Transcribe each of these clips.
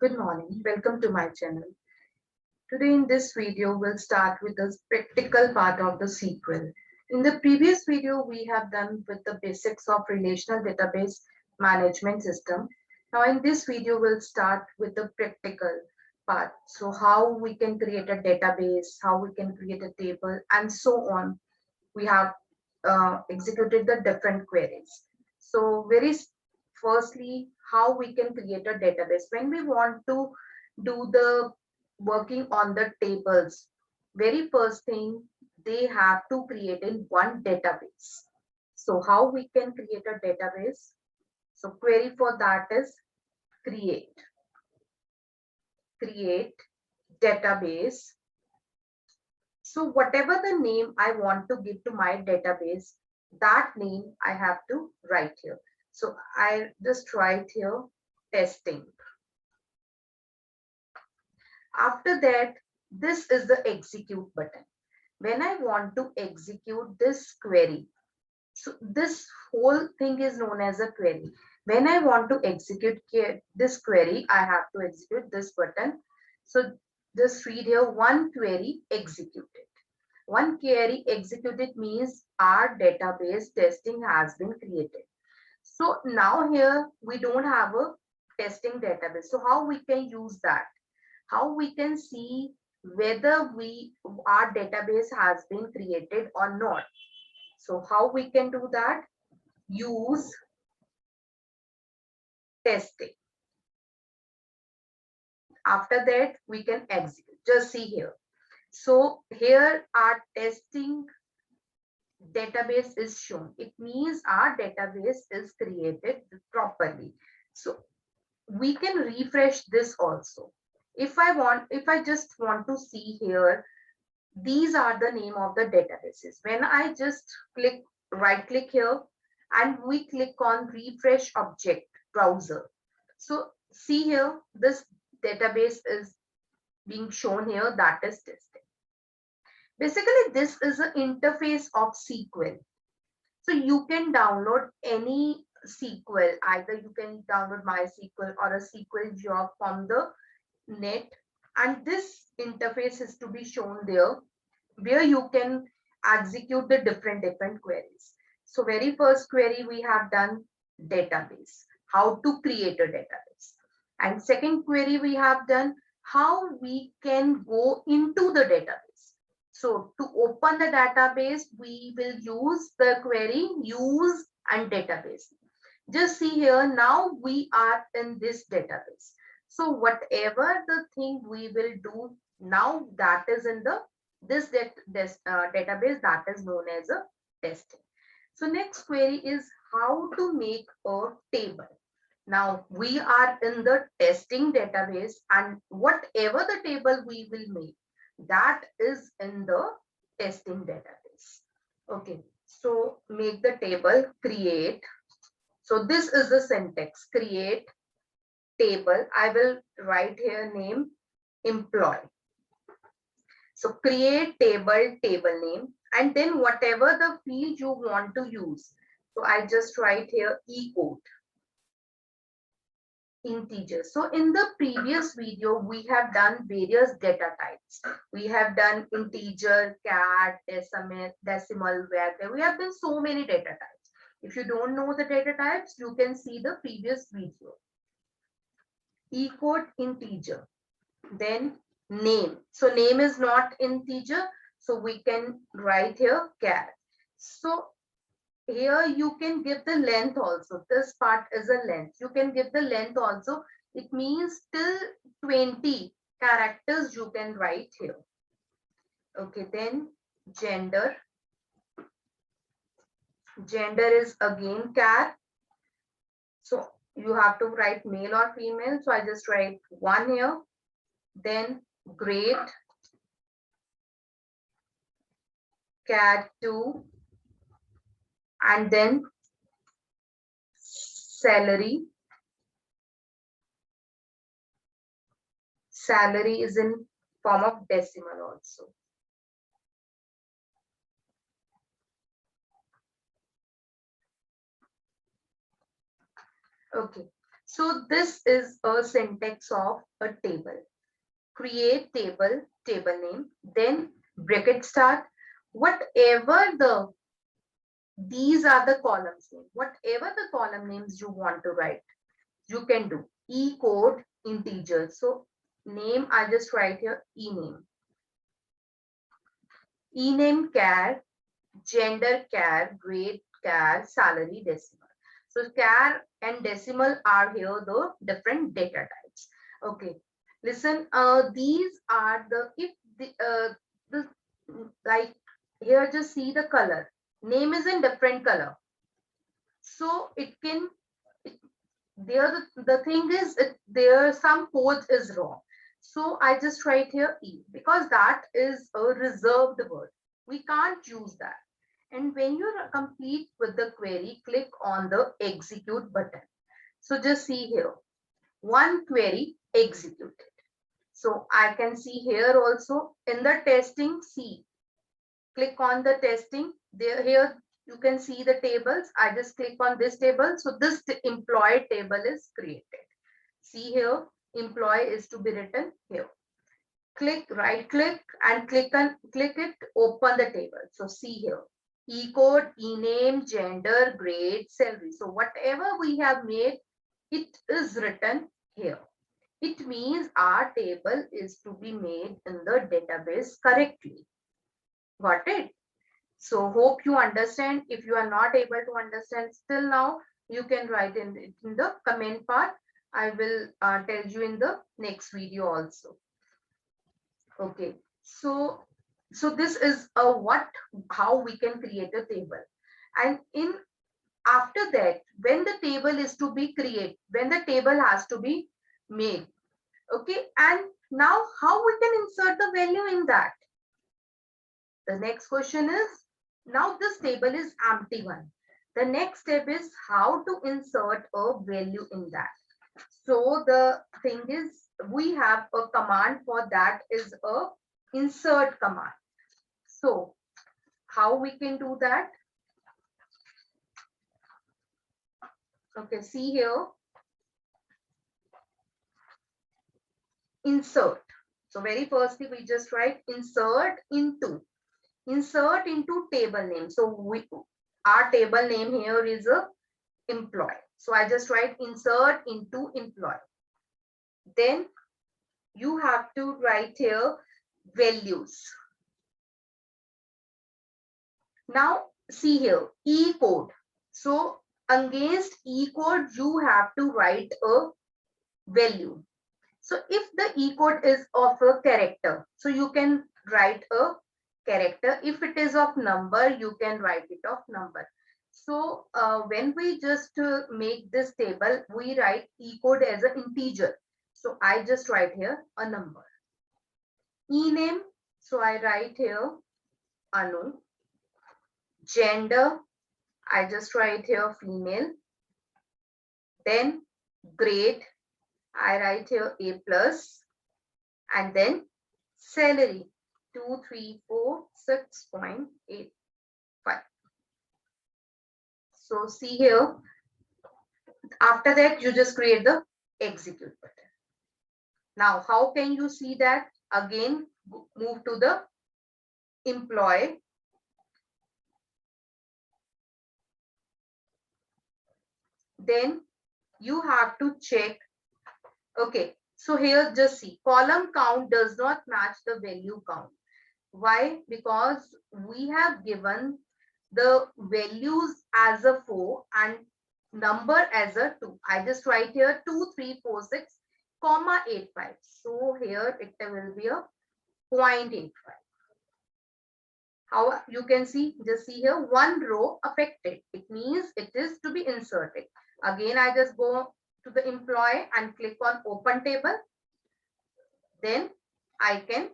Good morning, welcome to my channel. Today in this video, we'll start with the practical part of the SQL. In the previous video, we have done with the basics of relational database management system. Now in this video, we'll start with the practical part. So how we can create a database, how we can create a table, and so on. We have executed the different queries. So firstly, how we can create a database. When we want to do the working on the tables, very first thing, they have to create in one database. So how we can create a database? So query for that is create database. So whatever the name I want to give to my database, that name I have to write here. So I just write here testing. After that, this is the execute button. When I want to execute this query, so this whole thing is known as a query. When I want to execute this query, I have to execute this button. So just read here, one query executed. One query executed means our database testing has been created. So now here we don't have a testing database. So how we can use that? How we can see whether our database has been created or not. So how we can do that? Use testing. After that, we can execute. Just see here. So here our testing database is shown. It means our database is created properly. So we can refresh this also. If I just want to see here, these are the name of the databases. When I just right click here and we click on refresh object browser. So see here, this database is being shown here, that is testing. Basically, this is an interface of SQL. So you can download any SQL, either you can download MySQL or a SQL job from the net, and this interface is to be shown there where you can execute the different queries. So very first query we have done database, how to create a database. And second query we have done how we can go into the database. So to open the database, we will use the query use and database. Just see here, now we are in this database. So whatever the thing we will do now, that is in the this database, that is known as a testing. So next query is how to make a table. Now we are in the testing database, and whatever the table we will make, that is in the testing database. Okay, so make the table, create. So this is the syntax, create table. I will write here name employee. So create table name, and then whatever the field you want to use. So I just write here equal integer. So in the previous video, we have done various data types. We have done integer, char, decimal, variable. We have done so many data types. If you don't know the data types, you can see the previous video. Equal integer, then name. So name is not integer, so we can write here char. So here you can give the length also. This part is a length. You can give the length also. It means till 20 characters you can write here. Okay, then gender. Gender is again char. So you have to write male or female. So I just write one here. Then grade, char 2, and then salary. Salary is in form of decimal also. Okay, So this is a syntax of a table. Create table, table name, then bracket start, whatever these are the columns name, whatever the column names you want to write, you can do. E code integer. So name, I just write here e name char, gender char, grade char, salary decimal. So char and decimal are here the different data types. Okay, listen, these are the, if the like here, just see the color, name is in different color, so it can, there the thing is, there some codes is wrong. So I just write here E, because that is a reserved word, we can't use that. And when you complete with the query, click on the execute button. So just see here, one query executed. So I can see here also in the testing, see, click on the testing there. Here you can see the tables, I just click on this table, so this employee table is created. See here, employee is to be written here. Click, right click and click it, open the table. So see here, e code, e name, gender, grade, salary. So whatever we have made, it is written here. It means our table is to be made in the database correctly. Got it? So hope you understand. If you are not able to understand still now, you can write in the comment part. I will tell you in the next video also. Okay. So this is a how we can create a table. And in after that, when the table is to be created, when the table has to be made. Okay. And now how we can insert the value in that? The next question is, now this table is empty one. The next step is how to insert a value in that. So the thing is, we have a command for that, is a insert command. So how we can do that? Okay, see here, insert. So very firstly, we just write insert into table name. So our table name here is a employee. So I just write insert into employee. Then you have to write here values. Now see here, E code. So against E code, you have to write a value. So if the E code is of a character, so you can write a character. If it is of number, you can write it of number. So when we just make this table, we write E code as an integer. So I just write here a number. E name, so I write here Anu. Gender, I just write here female. Then grade, I write here A plus. And then salary, 2346.85. So see here, after that you just create the execute button. Now how can you see that? Again, move to the employee. Then you have to check. Okay, so here just see, column count does not match the value count. Why? Because we have given the values as a 4 and number as a 2. I just write here 2346, comma 85. So here it will be a 0.85. How you can see, just see here, one row affected. It means it is to be inserted. Again, I just go to the employee and click on open table. Then I can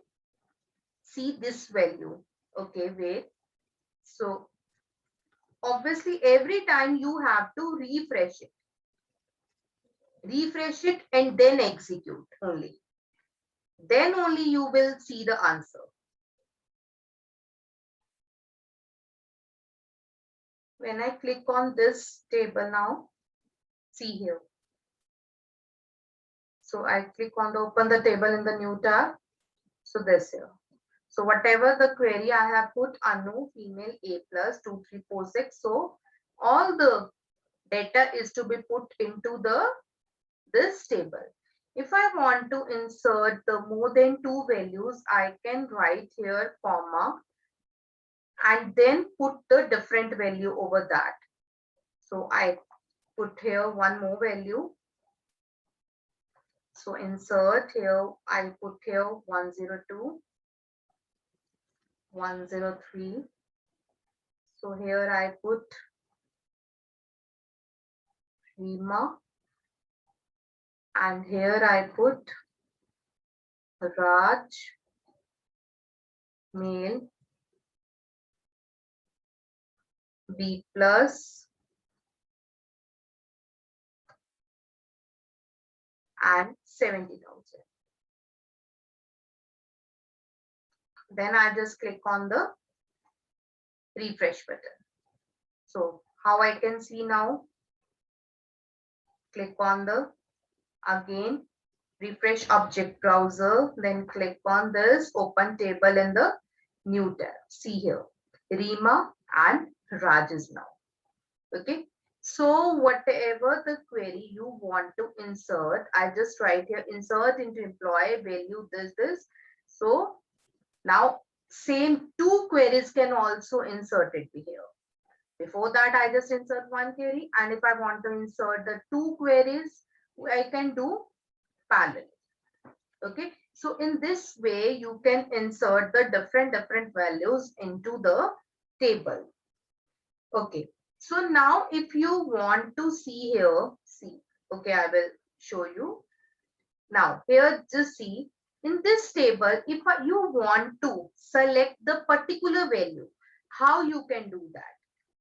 see this value. Okay, wait. So obviously every time you have to refresh it and then execute only. Then only you will see the answer. When I click on this table now, see here, So I click on the open the table in the new tab. So this here. So whatever the query I have put Anu female A plus 2346. So all the data is to be put into this table. If I want to insert the more than 2 values, I can write here comma and then put the different value over that. So I put here one more value. So insert here, I put here 102, 103. So here I put Rima and here I put Raj, male, B plus and 70,000. Then I just click on the refresh button. So how I can see now, click on the again refresh object browser, then click on this open table in the new tab. See here, Rima and Raj is now. Okay. So whatever the query you want to insert, I just write here insert into employee value this. So now same two queries can also insert it here. Before that, I just insert one query, and if I want to insert the two queries, I can do parallel. Okay, so in this way, you can insert the different values into the table. Okay, so now if you want to see here, see, okay, I will show you. Now here, just see, in this table, if you want to select the particular value, how you can do that?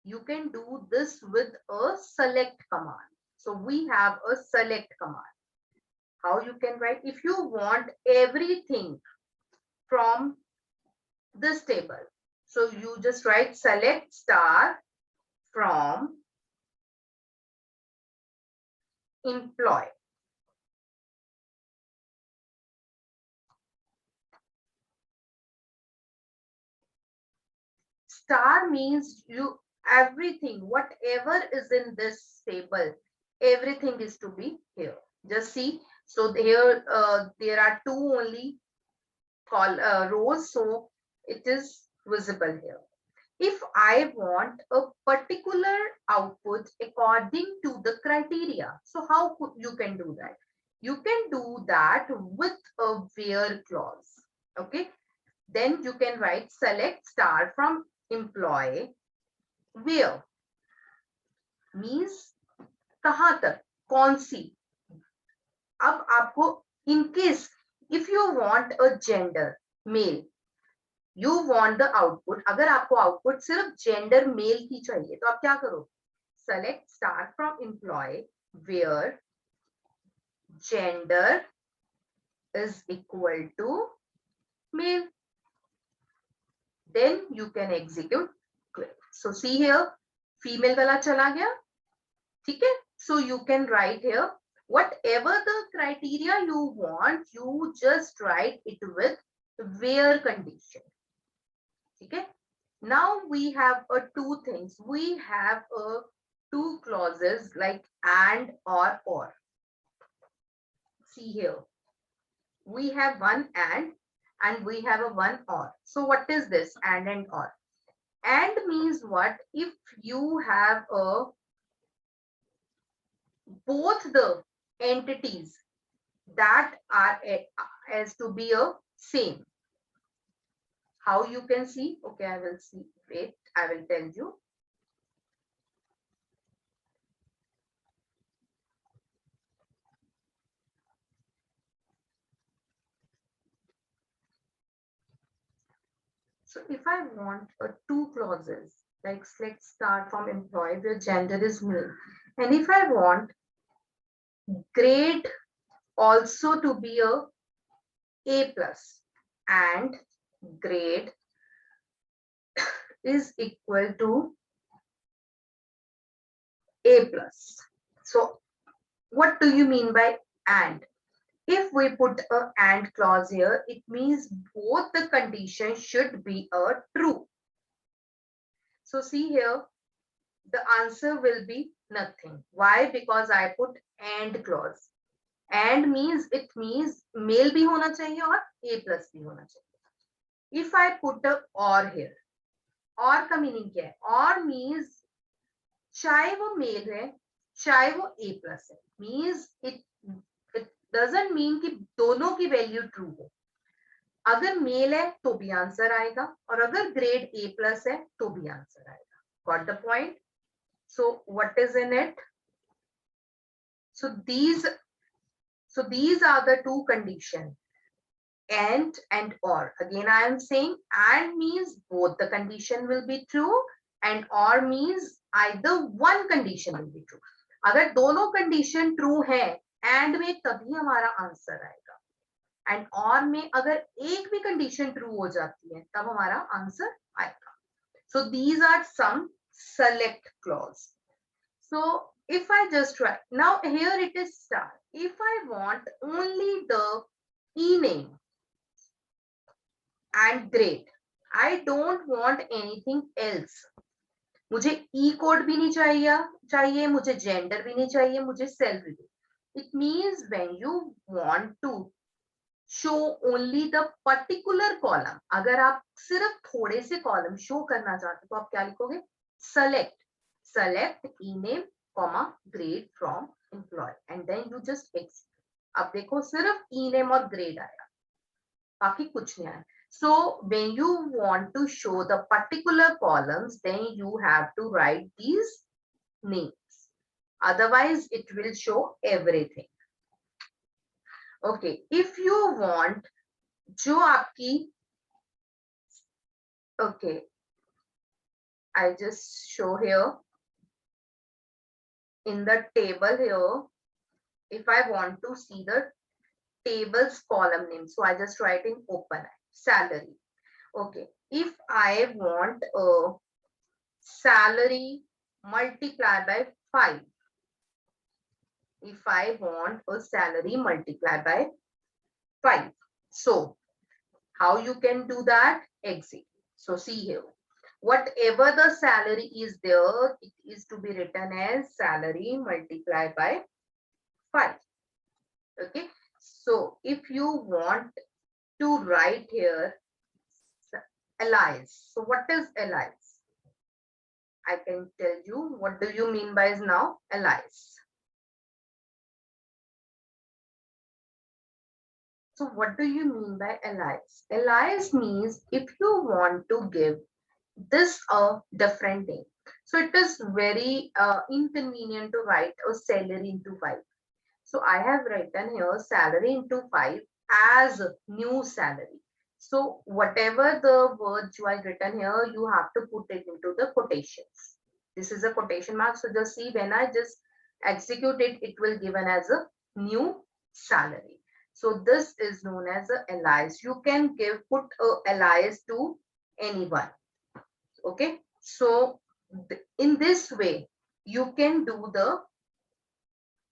You can do this with a select command. So we have a select command. How you can write? If you want everything from this table, so you just write select star from employee. Star means you everything, whatever is in this table, everything is to be here. Just see. So here there are two only rows, so it is visible here. If I want a particular output according to the criteria, so how you can do that? You can do that with a where clause. Okay, then you can write select star from employee where means कहां तक, कौन सी. अब आपको in case if you want a gender male, you want the output, अगर आपको output सिर्फ gender male की चाहिए तो आप क्या करो? Select star from employee where gender is equal to male. Then you can execute query. So see here, female वाला चला गया, ठीक है? So you can write here whatever the criteria you want, you just write it with where condition. Okay, now we have two things. We have two clauses like and or. See here, we have one and we have a one or. So what is this and or? And means what? If you have both the entities that are as to be a same. How you can see? Okay, I will see. Wait, I will tell you. So if I want two clauses, like let's start from employee where gender is male. And if I want grade also to be A plus and grade is equal to A plus. So what do you mean by and? If we put a and clause here, it means both the conditions should be a true. So see here, the answer will be nothing. Why? Because I put and clause. And means it means male भी होना चाहिए और a plus भी होना चाहिए. If I put a or here, और का meaning क्या है? और मीन्स चाहे वो मेल है चाहे वो ए प्लस है, मीन्स इट डजंट मीन कि दोनों की वैल्यू ट्रू हो. अगर मेल है तो भी आंसर आएगा और अगर ग्रेड ए प्लस है तो भी आंसर आएगा. Got the point? So what is in it? So these are the two conditions, and or. Again I am saying and means both the condition will be true and or means either one condition will be true. अगर दोनों condition true है and में तभी हमारा answer आएगा, and और में अगर एक भी कंडीशन ट्रू हो जाती है तब हमारा आंसर आएगा. So these are some select clause. So if I just write now here it is star. If I want only the e name and grade, I don't want anything else. मुझे ई code भी नहीं चाहिए, मुझे gender भी नहीं चाहिए, मुझे salary भी. It means when you want to show only the particular column, अगर आप सिर्फ थोड़े से कॉलम शो करना चाहते तो आप क्या लिखोगे? Select E name comma grade from employ and then you just X. अब देखो सिर्फ ई नेम और ग्रेड आया, बाकी कुछ नहीं आया. So when you want to show the particular columns, then you have to write these names. Otherwise, it will show everything. Okay, if you want जो आपकी, okay, I just show here in the table here. If I want to see the table's column name, so I just write in open salary. Okay, if I want a salary multiplied by 5, if I want a salary multiplied by 5, so how you can do that? Exit. So see here, whatever the salary is there, it is to be written as salary multiplied by 5. Okay, so if you want to write here alias, so what is alias? I can tell you what do you mean by is now alias. So what do you mean by alias? Alias means if you want to give this a different name. So it is very inconvenient to write a salary into 5. So I have written here salary into 5 as new salary. So whatever the words you have written here, you have to put it into the quotations. This is a quotation mark. So just see when I just execute it, it will given as a new salary. So this is known as a alias. You can put a alias to anyone. Okay. So in this way, you can do the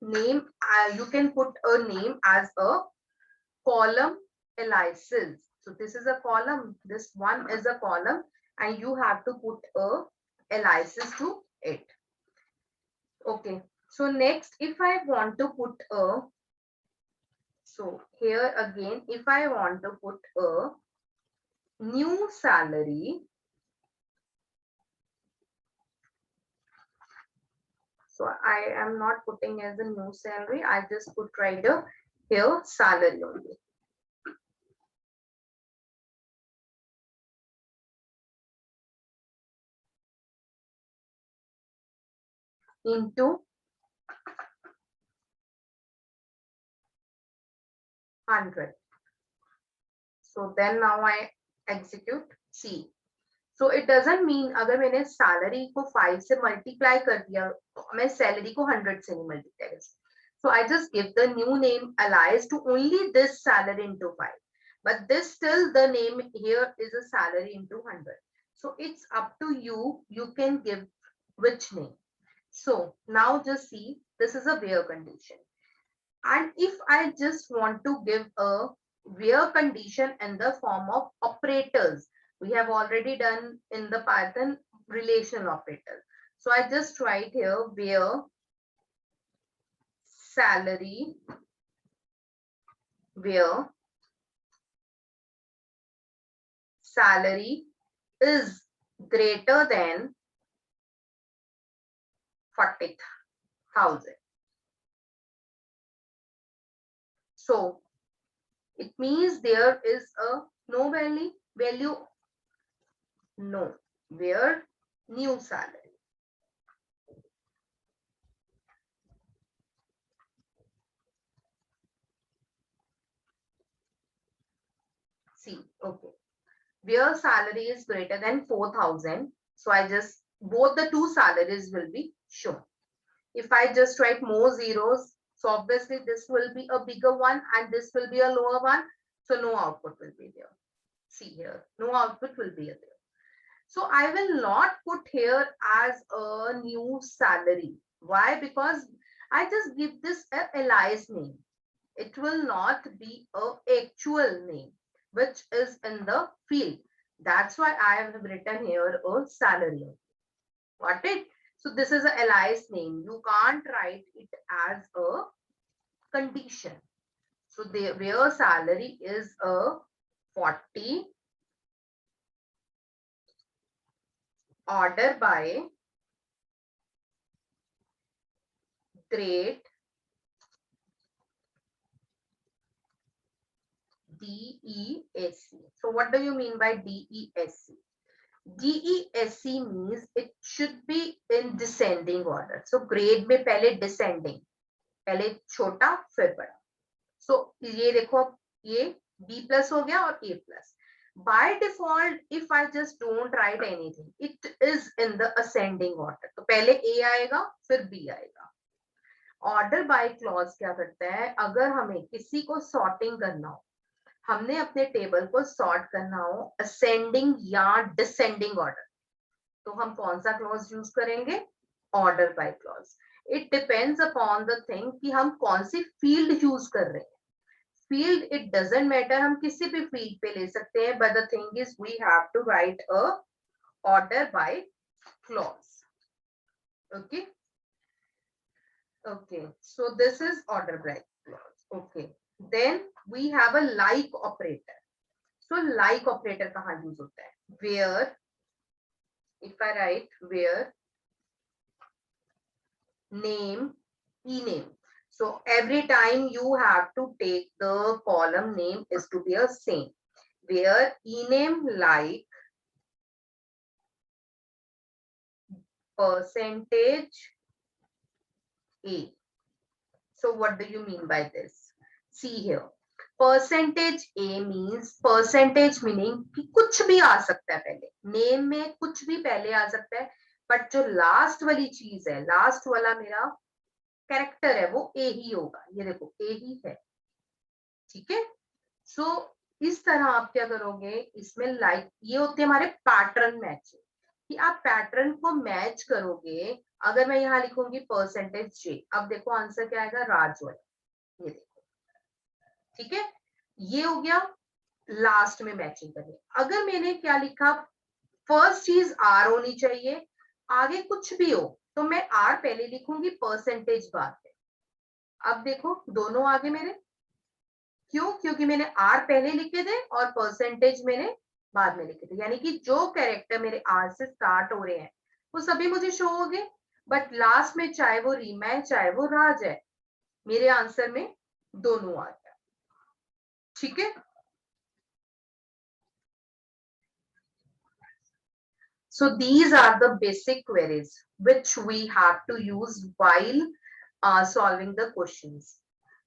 name. You can put a name as a column aliases. So this is a column, this one is a column, and you have to put a aliases to it. Okay, so next if I want to put a, so here again if I want to put a new salary, so I am not putting as a new salary, I just put right here salary only. Into 100. So then now I execute C. So it doesn't mean अगर मैंने salary को 5 से multiply कर दिया तो मैं salary को 100 से नहीं multiply कर सकती. So I just give the new name alias to only this salary into 5. But this still the name here is a salary into 100. So it's up to you. You can give which name. So now just see, this is a where condition. And if I just want to give a where condition in the form of operators, we have already done in the Python relational operator. So I just write here where salary, where salary is greater than 40,000. So it means there is a no value, no, where new salary. See, okay. Where salary is greater than 4,000. So I just, both the two salaries will be shown. If I just write more zeros, so obviously this will be a bigger one and this will be a lower one. So no output will be there. See here, no output will be there. So I will not put here as a new salary. Why? Because I just give this a alias name. It will not be a actual name which is in the field. That's why I have written here a salary. Got it? So this is a alias name. You can't write it as a condition. So where salary is a 40, order by grade DESC. So what do you mean by DESC? DESC means it should be in descending order. So grade में पहले descending, पहले छोटा फिर बड़ा. So ये देखो, ये B plus हो गया और A plus. By default, if I just don't write anything, it is in the ascending order. तो पहले A आएगा फिर B आएगा. Order by clause क्या करता है? अगर हमें किसी को sorting करना हो, हमने अपने टेबल को सॉर्ट करना हो असेंडिंग या डिसेंडिंग ऑर्डर, तो हम कौन सा क्लॉज यूज करेंगे? Order by clause. It depends upon the thing कि हम कौन सी फील्ड यूज कर रहे हैं. फील्ड इट डजंट मैटर, हम किसी भी फील्ड पे ले सकते हैं, but the thing is we have to write a order by clause. Okay okay, so this is order by clause. Okay, then we have a like operator. So like operator कहाँ use होता है? Where, if I write where name, ename. So every time you have to take the column name is to be a same. Where ename like percentage A. So what do you mean by this? See here, percentage A means, percentage meaning कि कुछ भी आ सकता है पहले, name में कुछ भी पहले आ सकता है, बट जो लास्ट वाली चीज है, लास्ट वाला मेरा कैरेक्टर है, वो ए ही होगा. ये देखो ए ही है. ठीक है. सो इस तरह आप क्या करोगे इसमें, लाइक ये होते हैं हमारे पैटर्न मैचिंग, कि आप पैटर्न को मैच करोगे. अगर मैं यहाँ लिखूंगी परसेंटेज जे, अब देखो आंसर क्या आएगा? राजवल. ये देखो, ठीक है. ये हो गया लास्ट में मैचिंग करनी. अगर मैंने क्या लिखा, फर्स्ट चीज आर होनी चाहिए, आगे कुछ भी हो तो मैं आर पहले लिखूंगी, परसेंटेज बाद में. अब देखो दोनों आगे मेरे, क्यों? क्योंकि मैंने आर पहले लिखे थे और परसेंटेज मैंने बाद में लिखे थे. यानी कि जो कैरेक्टर मेरे आर से स्टार्ट हो रहे हैं वो सभी मुझे शो हो गए, बट लास्ट में चाहे वो रीमा है चाहे वो राज है, मेरे आंसर में दोनों आ गया. ठीक है. So these are the basic queries which we have to use while solving the questions.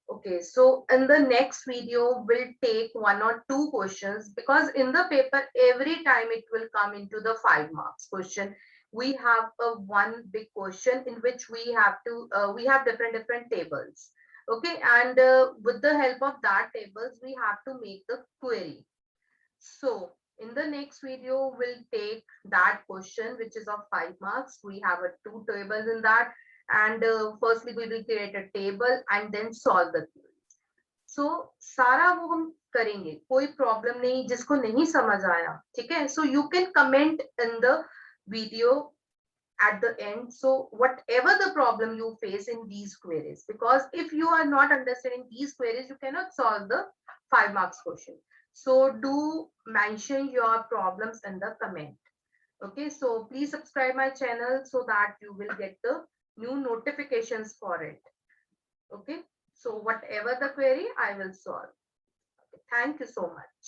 Okay, so in the next video we'll take 1 or 2 questions, because in the paper every time it will come into the 5 marks question. We have a one big question in which we have to we have different tables. Okay, and with the help of that tables we have to make the query. So in the next video, we'll take that question, which is of 5 marks. We have 2 tables in that, and firstly we will create a table and then solve the query. So सारा वो हम करेंगे, कोई problem नहीं जिसको नहीं समझ आया, ठीक है. So you can comment in the video at the end. So whatever the problem you face in these queries, because if you are not understanding these queries, you cannot solve the 5 marks question. So do mention your problems in the comment. Okay, so please subscribe my channel so that you will get the new notifications for it. Okay, so whatever the query I will solve. Okay, thank you so much.